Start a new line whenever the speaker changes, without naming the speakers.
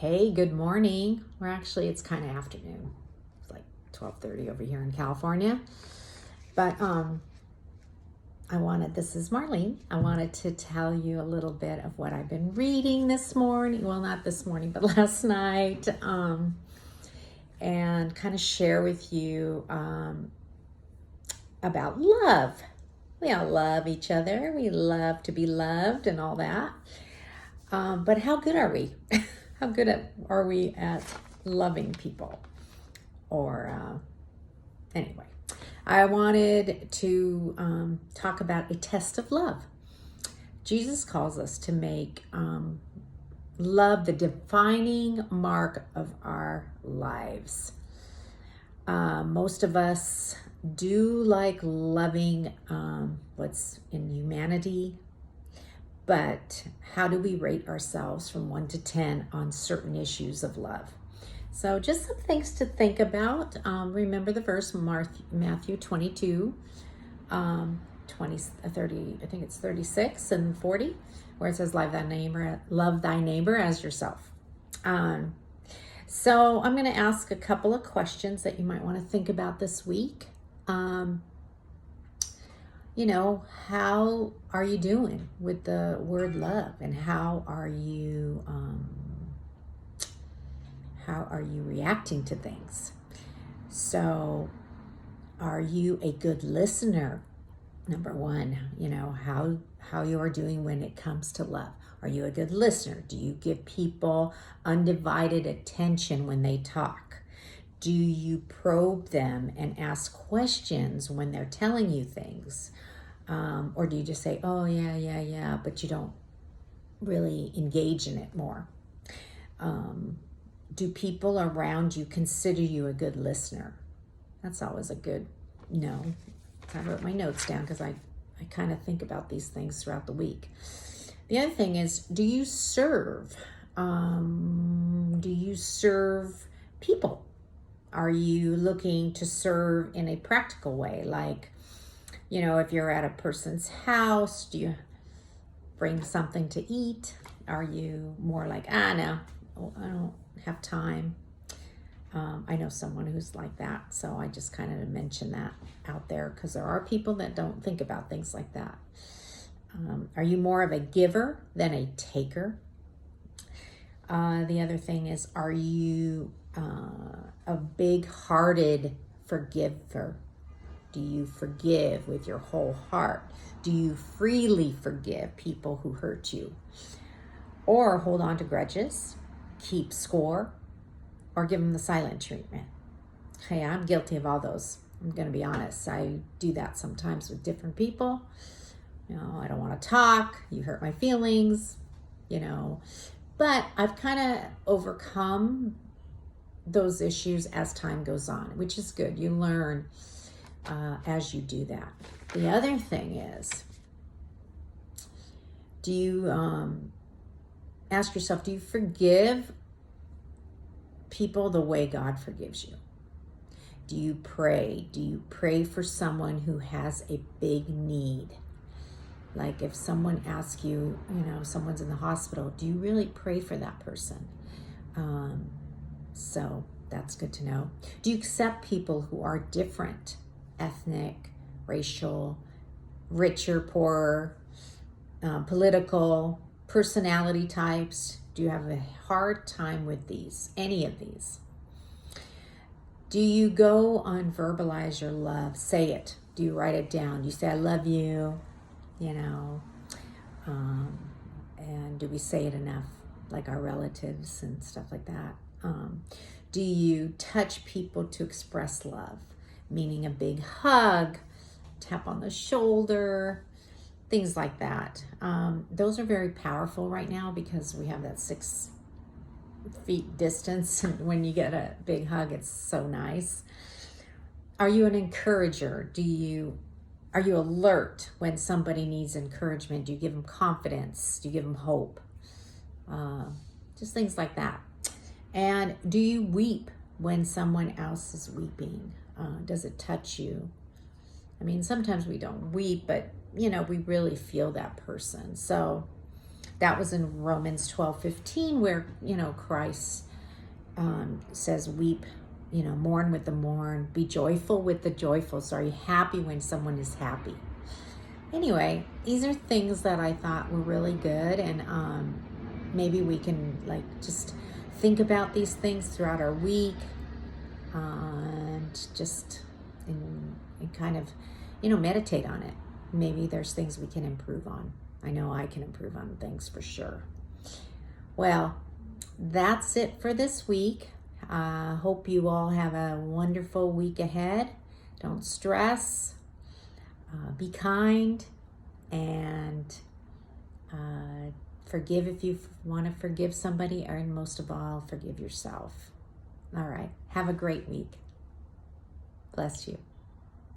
Hey, good morning. It's kind of afternoon. It's like 12:30 over here in California. But this is Marlene. I wanted to tell you a little bit of what I've been reading this morning. Well, not this morning, but last night. And kind of share with you about love. We all love each other. We love to be loved and all that. But how good are we? How good are we at loving people? Anyway, I wanted to talk about a test of love. Jesus calls us to make love the defining mark of our lives. Most of us do like loving what's in humanity, but how do we rate ourselves from 1 to 10 on certain issues of love? So just some things to think about. Remember the verse, Matthew 22, 30, I think it's 36 and 40, where it says, love thy neighbor as yourself. So I'm going to ask a couple of questions that you might want to think about this week. How are you doing with the word love, and how are you reacting to things? So are you a good listener? Number one, how you are doing when it comes to love. Are you a good listener? Do you give people undivided attention when they talk? Do you probe them and ask questions when they're telling you things? Or do you just say, oh, yeah, but you don't really engage in it more? Do people around you consider you a good listener? That's always a good no. I wrote my notes down because I kind of think about these things throughout the week. The other thing is, do you serve? Do you serve people? Are you looking to serve in a practical way? Like, if you're at a person's house, do you bring something to eat? Are you more like, no, I don't have time? I know someone who's like that, so I just kind of mention that out there because there are people that don't think about things like that. Are you more of a giver than a taker? The other thing is, are you a big-hearted forgiver? Do you forgive with your whole heart? Do you freely forgive people who hurt you? Or hold on to grudges, keep score, or give them the silent treatment? Hey, I'm guilty of all those. I'm going to be honest. I do that sometimes with different people. I don't want to talk. You hurt my feelings, But I've kind of overcome those issues as time goes on, which is good. You learn as you do that. The other thing is, do you ask yourself, do you forgive people the way God forgives you? Do you pray? Do you pray for someone who has a big need? Like if someone asks you, someone's in the hospital, do you really pray for that person? So that's good to know. Do you accept people who are different, ethnic, racial, richer, poorer, political, personality types? Do you have a hard time with any of these? Do you go on verbalize your love? Say it. Do you write it down? Do you say, I love you? And do we say it enough, like our relatives and stuff like that? Do you touch people to express love? Meaning a big hug, tap on the shoulder, things like that. Those are very powerful right now because we have that 6 feet distance. And when you get a big hug, it's so nice. Are you an encourager? Are you alert when somebody needs encouragement? Do you give them confidence? Do you give them hope? Just things like that. And do you weep when someone else is weeping? Does it touch you? Sometimes we don't weep, but we really feel that person. So that was in Romans 12:15, where, Christ says, weep, mourn with the mourn, be joyful with the joyful. So are you happy when someone is happy? Anyway, these are things that I thought were really good, and maybe we can just think about these things throughout our week, and just and kind of meditate on it. Maybe there's things we can improve on. I know I can improve on things for sure. Well, that's it for this week. Hope you all have a wonderful week ahead. Don't stress. Be kind, and forgive if you want to forgive somebody, and most of all, forgive yourself. All right. Have a great week. Bless you.